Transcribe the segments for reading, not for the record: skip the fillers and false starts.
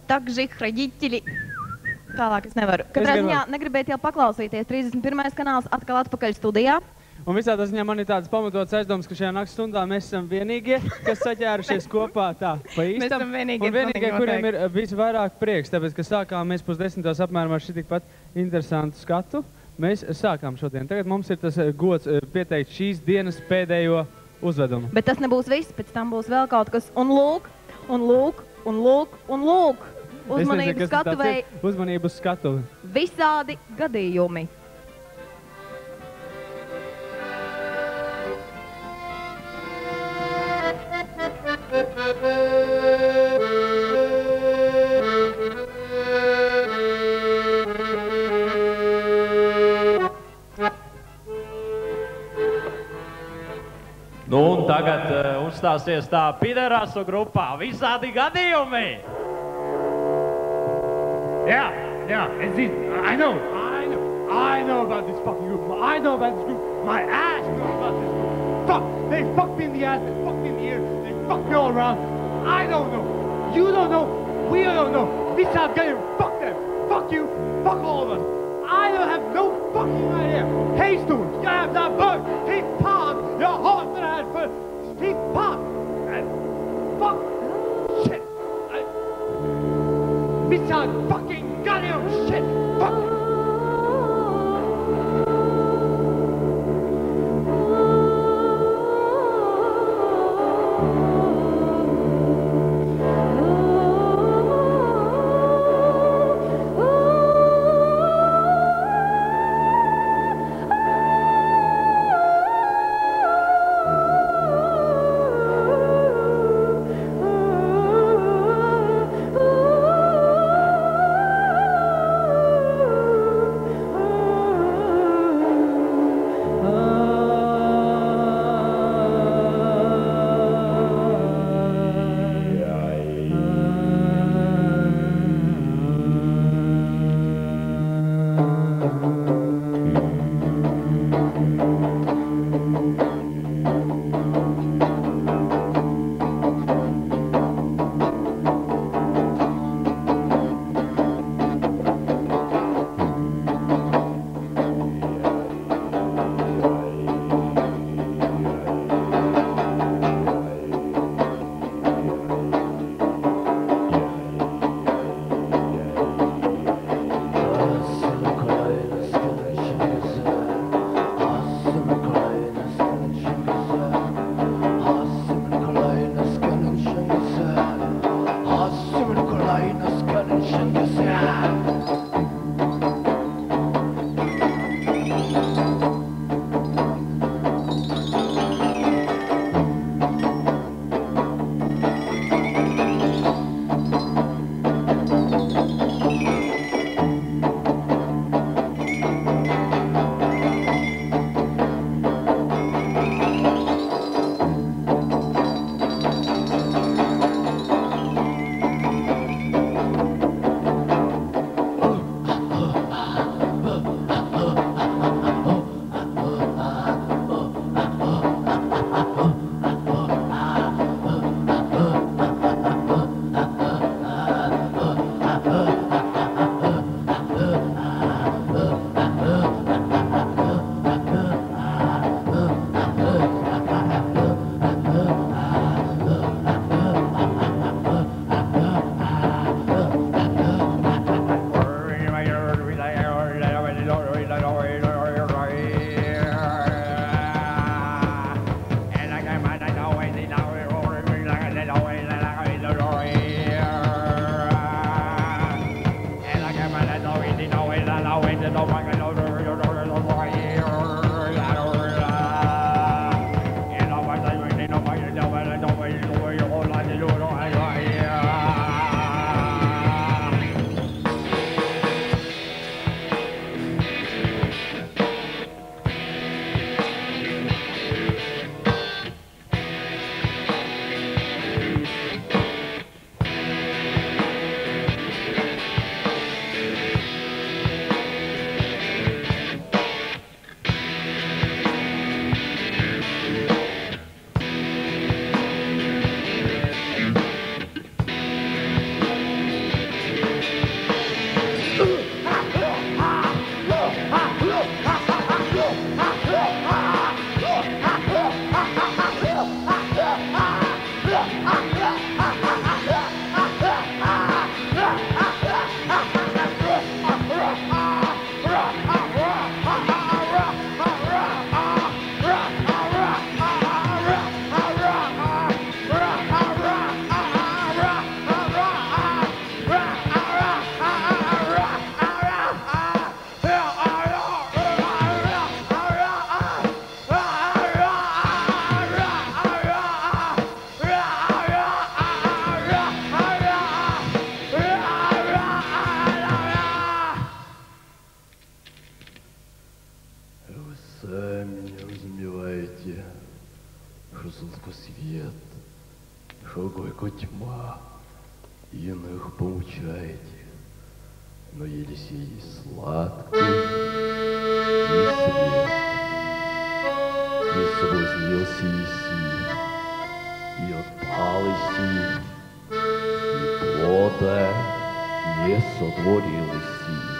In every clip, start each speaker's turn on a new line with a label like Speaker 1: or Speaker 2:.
Speaker 1: Так, родители. Tālāk es nevaru. Katrā ziņā negribētu jau paklausīties. 31. kanāls atkal atpakaļ studijā.
Speaker 2: Un visā tas ziņā man ir tāds pamatots aizdoms, ka šajā nakts stundā mēs esam vienīgie, kas saķērušies kopā tā pa īstam.
Speaker 1: Mēs esam vienīgie,
Speaker 2: un vienīgie, kuriem ir visvairāk prieks, tāpēc, ka sākām mēs 9:30 apmēram ar šitik pat interesantu skatu. Mēs sākām šodien. Tagad mums ir tas gods pieteikt šīs dienas pēdējo uzvedumu.
Speaker 1: Bet tas nebūs viss, pēc tam būs vēl kaut kas. Un lūk, un lūk, un lūk, un lūk. Uzmanību skatuvei.
Speaker 2: Uzmanību skatuvi.
Speaker 1: Visādi gadījumi.
Speaker 3: Nu, un tagad uzstāsies tā piderasu grupā Visādi gadījumi.
Speaker 4: Yeah, I know about this fucking group. I know about this group. My ass knows about this group. Fuck, they fucked me in the ass, they fucked me in the ear, they fucked me all around. I don't know. You don't know. We don't know. Visādi gadījumi, fuck them. Fuck you. Fuck all of us. I don't have no fucking idea. Hey, students, you have that bird. He popped your heart that I had first. He popped. And fuck. Shit. Visādi fucking gadījumi, shit. Fuck.
Speaker 5: Тьма, иных поучаете, но Елисей сладкий и свет, и соблазнился Иси, и отпал Иси, и плода не сотворил Иси.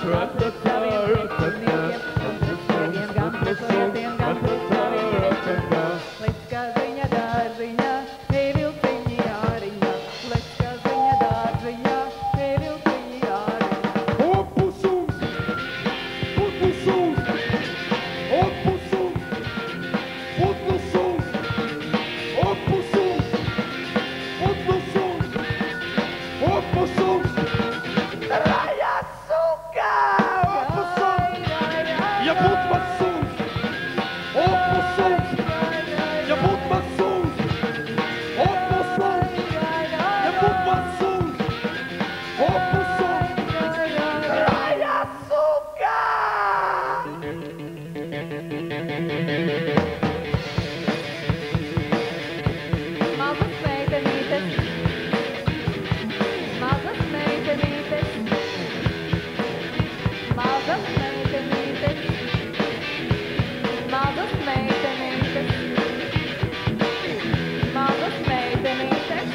Speaker 1: gan pret saviem pretiniekiem, gan pret svētiem, gan pret lietiem, gan pret saviem priekšniekiem. Lec, kā ziņa dārziņā, ej vilciņi āriņā, lec, kā ziņa dārziņā, ej vilciņi āriņā.
Speaker 4: Opusums! Opusums! Opusums! Opusums! Opusums! Opusums! Opusums! Raja suka! Opusums! Ja būt man suns! Opusums! Ja būt man suns! Opusums! Ja būt man suns! Opusums! Raja suka!
Speaker 1: Mazas meitenītes, mazas meitenītes, mazas meitenītes, mazas meitenītes, mazas meitenītes,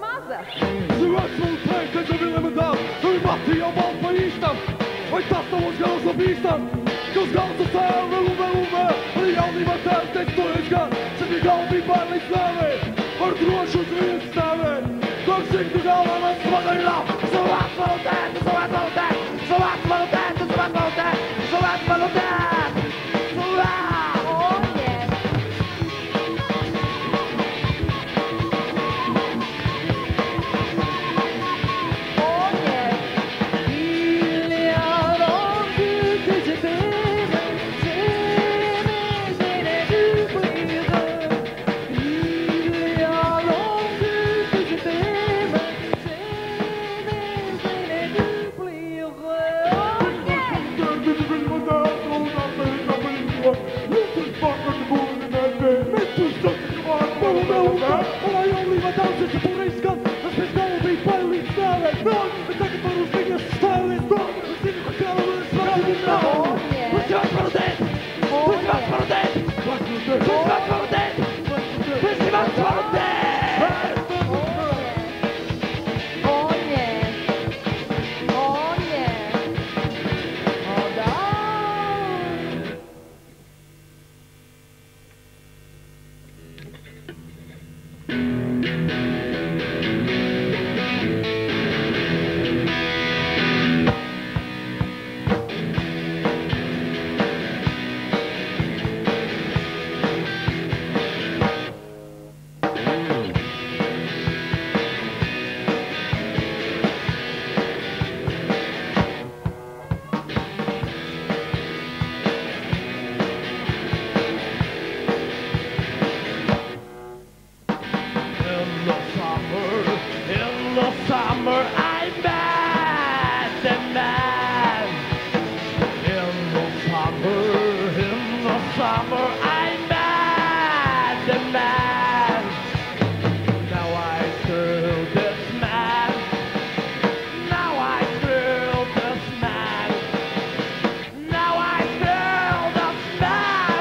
Speaker 1: mazas.
Speaker 4: Zvaigznes teikt, ka tev elementāri, tu ir mati jau vēl pa īstam. Vai tas tavos galos nav bīstam? Kas galds uz tēvu vēl un vēl un vēl, arī jaunībā tēvs teiks, tu esi gan, sevi galvu bija bailīgs nāvē, ar drošu uz viņas stāvē. Kur siktu galvā man smagarīlā, savāc manu tētu, savāc manu tētu, savāc manu tētu, savāc manu tētu, savāc manu tētu, savāc!
Speaker 1: Oh, yeah. Oh, yeah. Il y a longtemps que je t'aime, je n'ai du plaisir. Il y a longtemps que je t'aime, je n'ai du plaisir. Oh, yeah. Oh, yeah. Oh, yeah. Hold on.
Speaker 3: In the summer, I'm mad and mad. In the summer, I'm mad and mad. Now I thrill this man. Now I thrill this man. Now I thrill this man.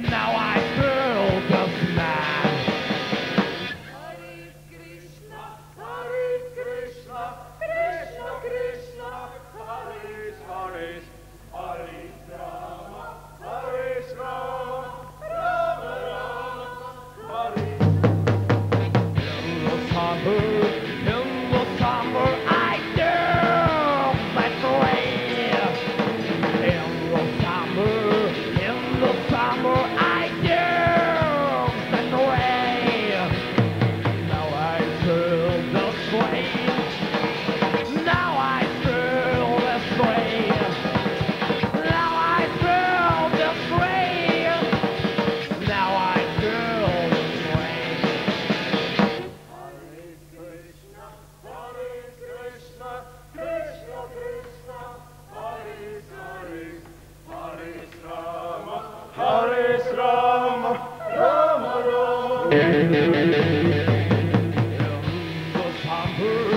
Speaker 3: Now I thrill this man. In the summer, I dance that way. In the summer, I dance that way. Now I feel this way. Now I feel this way. Now I feel this way. Now I feel this way.
Speaker 4: Hare Rama, Rama Rama.
Speaker 3: In the summer,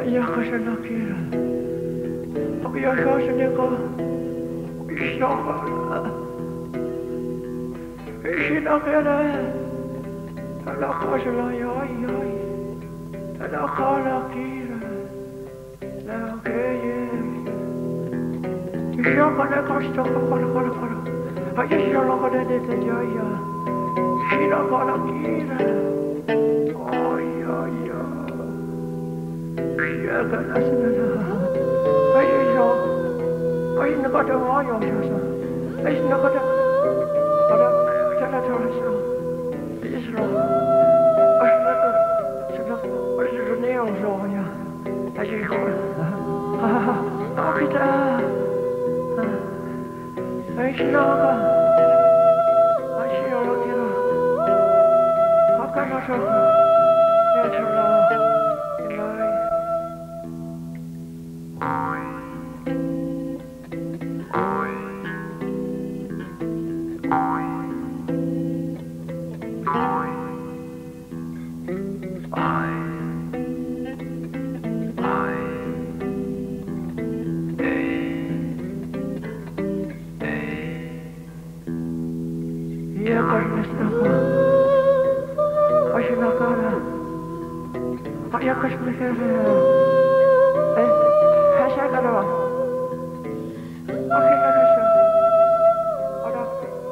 Speaker 6: Ja kanske nakira. Och jag kanske neka. Isinakira. Ala kanske la jai. Ala kala kira. La keye. Jag kan kasta kala. Aja shala kada det jaya. Sina kala kira. Oj. Jag kan asna. Aja. Ay nakada ayo sa. Ay nakada. Ada cara sa. Isro. Asna. Asna neo so ya. Aja ko. Kita. Ay sinaka. Ay sinaka kira. Hakana sa. Ya sala. Ilai. Ya karena aku nakala. Ya kasih hasa karo. Oke hasa. Ada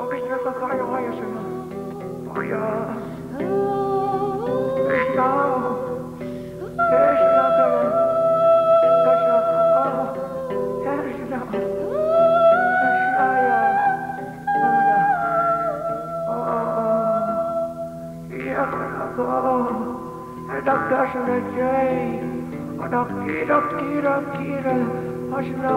Speaker 6: oke nak kaya ayo sama. Oh ya. Doctor Sunajay, kira, Asna.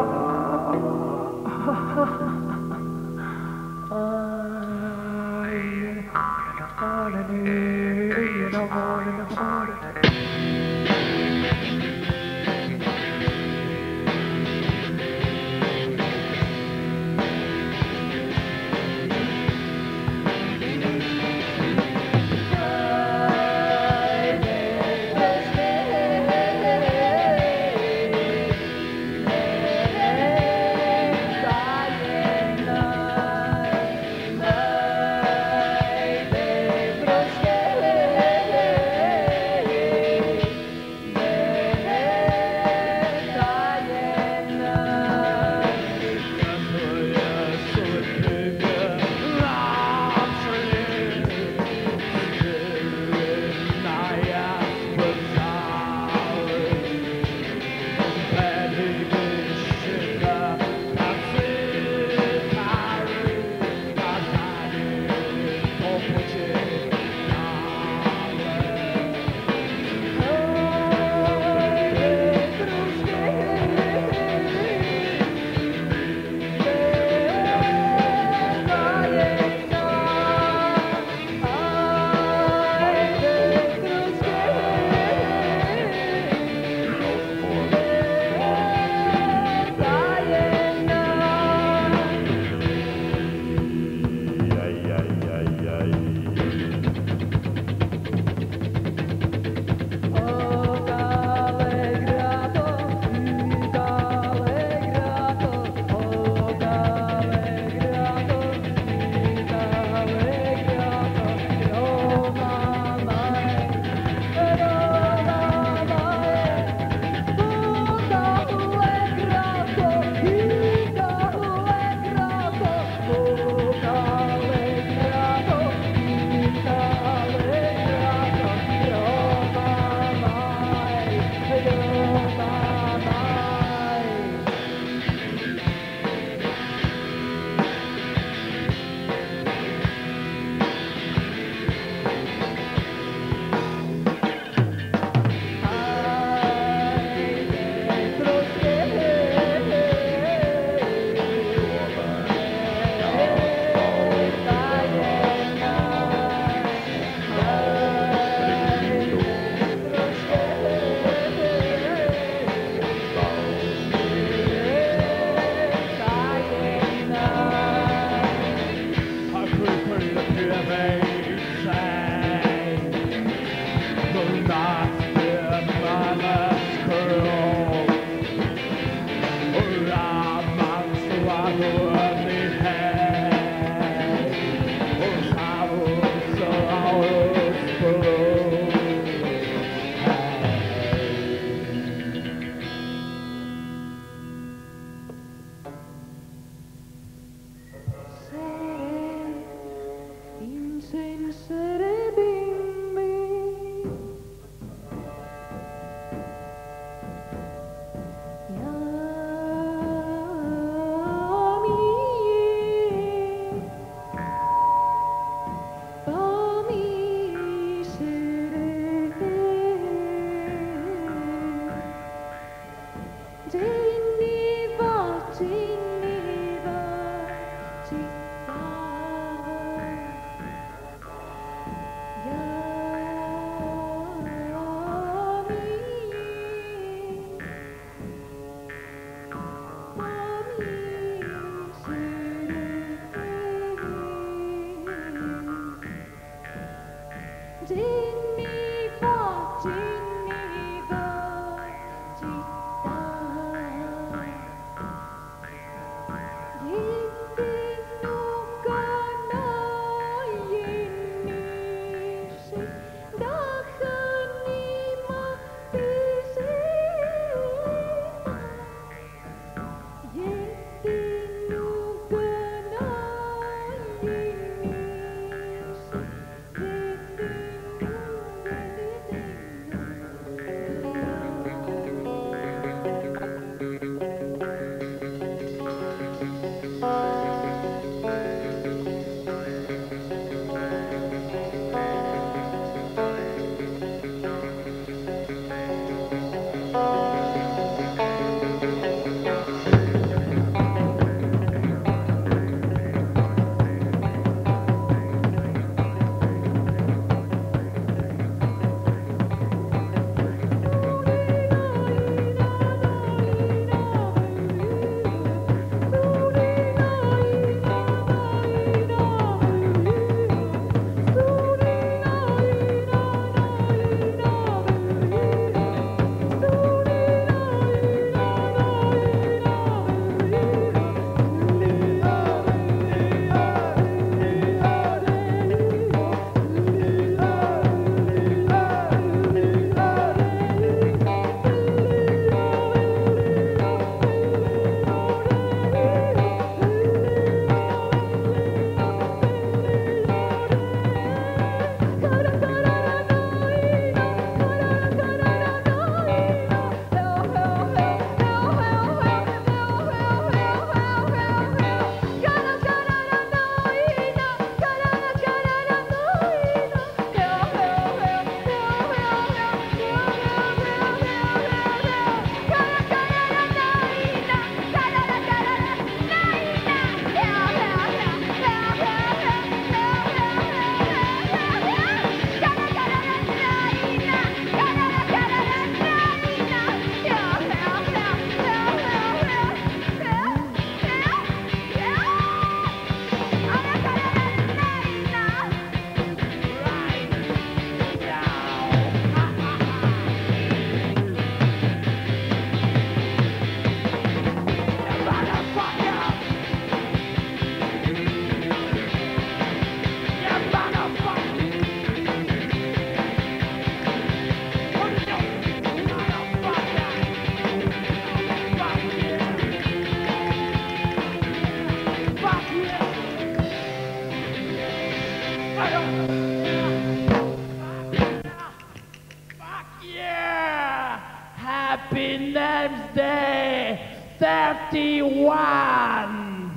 Speaker 3: Valentine's Day 31.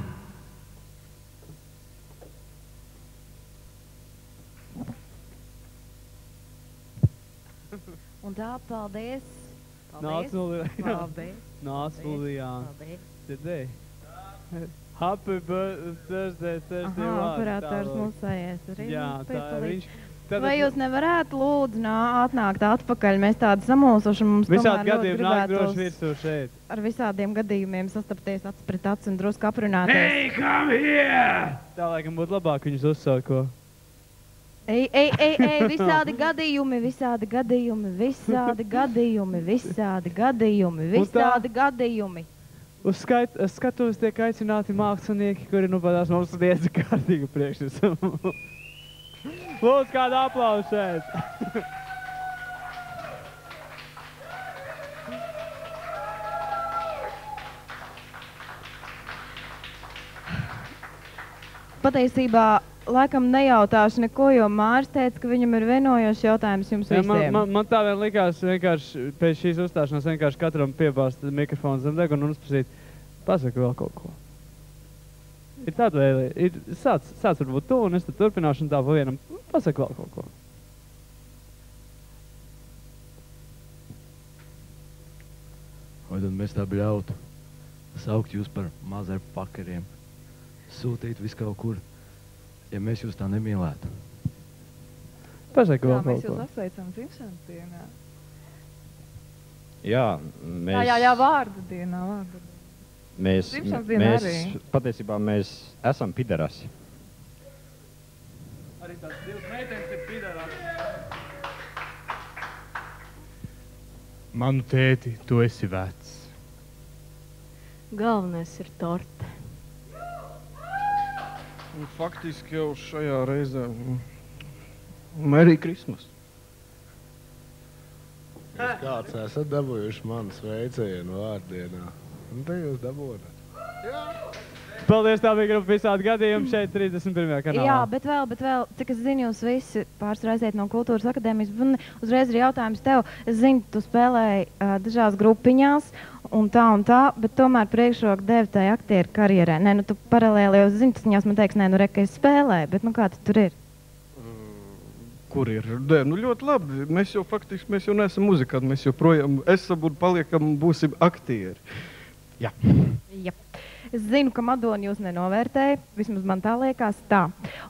Speaker 1: Un tā, paldies.
Speaker 2: Nāc no
Speaker 1: Paldies.
Speaker 2: Nāc no Liljāna.
Speaker 1: Paldies.
Speaker 2: Dzirdēji? Happy Thursday
Speaker 1: Aha, operators musējies arī.
Speaker 2: Jā, tā ir viņš.
Speaker 1: Vai jūs nevarētu lūdzu atnākt atpakaļ? Mēs tādi samulsuši, mums
Speaker 2: Visādi
Speaker 1: tomēr ļoti
Speaker 2: gadījumi nāk droši
Speaker 1: gribētos
Speaker 2: virsū šeit.
Speaker 1: ar visādiem gadījumiem sastapties acis pret aci un drusku aprunāties.
Speaker 3: Hey, come here!
Speaker 2: Tā laikam būtu labāk viņus uzsauko.
Speaker 1: Ej, visādi gadījumi, visādi gadījumi, visādi gadījumi, visādi gadījumi, visādi gadījumi.
Speaker 2: Uz skatuves tiek aicināti mākslinieki, kuri nu padās mums sniedz kārtīgu priekšnesumu. Lūdzu, kādu aplausu šeit.
Speaker 1: Patiesībā, laikam nejautāšu neko, jo Māris teica, ka viņam ir vienojošs jautājums jums visiem.
Speaker 2: Man tā vien likās vienkārši pēc šīs uzstāšanās vienkārši katram piebāst mikrofonu zem deguna un uzprasīt, pasaka vēl kaut ko. Ir tāda vēlē, sāc varbūt tu un es tad turpināšu un tā pa vienam, pasaka vēl kaut ko.
Speaker 5: Vai tad mēs tā bļautu saukt jūs par motherfuckeriem, sūtīt visu kaut kur, ja mēs jūs tā nemīlētu?
Speaker 2: Pasaka vēl
Speaker 7: Jā, mēs
Speaker 2: kaut
Speaker 7: jūs
Speaker 2: ko.
Speaker 7: apsveicam dzimšanas dienā.
Speaker 8: Jā, mēs...
Speaker 7: Jā, vārdu dienā, vārdu dienā. Dzimšanas diena arī.
Speaker 8: Patiesībā mēs esam piderasi.
Speaker 2: Arī tās divas meitenes ir piderās.
Speaker 4: Manu tēti, tu esi vecs.
Speaker 9: Galvenais ir torte.
Speaker 10: Un faktiski jau šajā reizē Merry Christmas.
Speaker 5: Jūs kāds esat dabūjuši manu sveicienu vārdienā. Un te jūs dabūnat.
Speaker 2: Paldies, tā bija grupa visādi gadījumi šeit 31. kanālā.
Speaker 1: Jā, bet vēl, cik es zinu, jūs visi pārsvarā aiziet no Kultūras akadēmijas, un uzreiz ir jautājums tev. Es zinu, tu spēlēji dažās grupiņās un tā, bet tomēr priekšroku devi tai aktieru karjerē. Nē, nu tu paralēli jau zini, tas viņās man teiks, nē, nu re, ka es spēlēju, bet nu kā tu tur ir?
Speaker 10: Kur ir? Nē, nu ļoti labi. Mēs jau faktiski neesam muzikanti. Mēs joprojām esam un paliekam, būsim aktieri. Jā.
Speaker 1: Jā. Es zinu, ka Madonu jūs nenovērtēja, vismaz man tā liekas tā.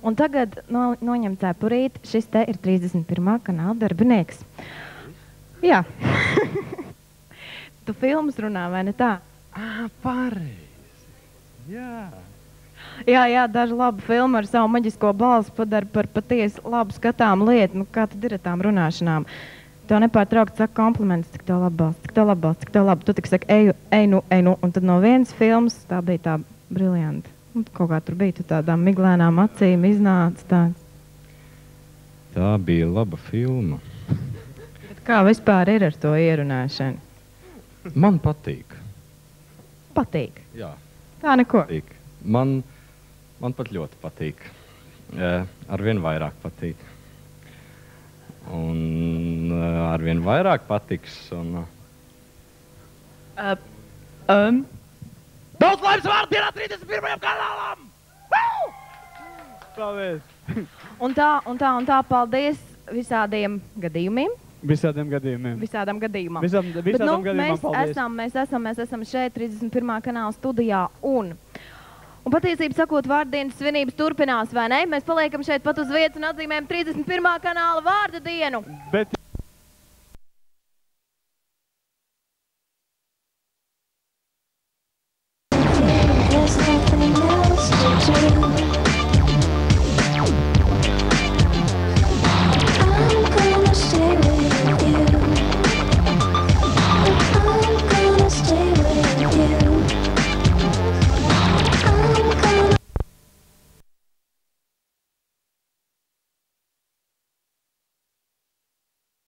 Speaker 1: Un tagad noņem cepurīt, šis te ir 31. kanāla darbinieks. Jā. Tu filmas runā, vai ne tā?
Speaker 10: Pareizi. Jā.
Speaker 1: Jā, daži labi filmi ar savu maģisko balsi padara par patiesi labu skatām lietu. Nu, kā tad ir ar tām runāšanām? Tev nepārtraukti saka komplimentus, cik tev labi balsts, cik tev labi balsts, cik tev labi. Tu tik saki, ej nu, un tad no vienas filmas tā bija tā briljanti. Un kaut kā tur bija, tu tādām miglēnām acīm iznāca tāds.
Speaker 8: Tā bija laba filma.
Speaker 1: Bet kā vispār ir ar to ierunāšanu?
Speaker 8: Man patīk.
Speaker 1: Patīk.
Speaker 8: Jā,
Speaker 1: Tā neko.
Speaker 8: patīk. Man pat ļoti patīk. Arvien vairāk patīk. Un arvien vairāk patiks. Un,
Speaker 3: Daudz laimes vārdienā 31. kanālam!
Speaker 2: Paldies.
Speaker 1: Un tā, paldies visādiem gadījumiem.
Speaker 2: Visādiem gadījumiem.
Speaker 1: Visādām gadījumam.
Speaker 2: Visādām gadījumam paldies.
Speaker 1: Mēs esam šeit 31. kanāla studijā un patiesībā sakot, vārdienas svinības turpinās, vai ne? Mēs paliekam šeit pat uz vietas un atzīmējam 31. kanāla vārda dienu.
Speaker 2: Bet